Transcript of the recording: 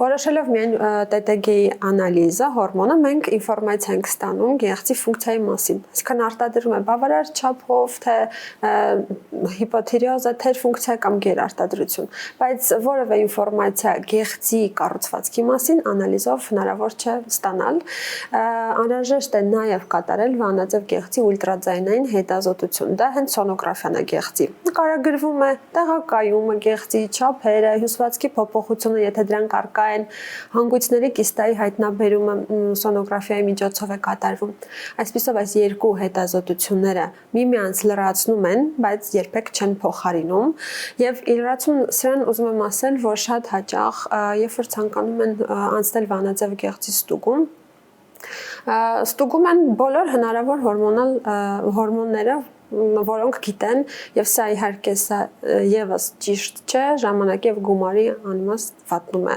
Որոշելով միայն TTG-ի անալիզը, հորմոնը, մենք ինֆորմացիա ենք ստանում գեղձի ֆունկցիայի մասին։ Այսինքն արտադրում է բավարար չափով, թե հիպոթիրեոզը, թե ֆունկցիա կամ գերարտադրություն, բայց որևէ ինֆորմացիա գեղձի կառուցվածքի մասին անալիզով հնարավոր չէ ստանալ։ Անհրաժեշտ է նաև կատարել վանաձև գեղձի ուլտրաձայնային հետազոտություն։ Դա հենց սոնոգրաֆիան է գեղձի։ Նկարագրվում է տեղակայումը գեղձի, չափերը, հյուսվածքի փոփոխությունը, եթե դրանք առկա են, հանգույցների կիստայի հայտնաբերումը սոնոգրաֆիայի միջոցով է կատարվում։ Այսպիսով այս երկու հետազոտությունները միմյանց լրացնում են, բայց երբեք չեն փոխարինում, եւ ի լրացում սրան ուզում եմ ասել, որ շատ հաճախ, երբ որ ցանկանում են անցնել վանաձև գեղձի ստուգում են բոլոր հնարավոր հորմոնները, որոնք գիտեն, եւ սա իհարկե եւս ճիշտ չէ, ժամանակի եւ գումարի անիմաստ վատնում է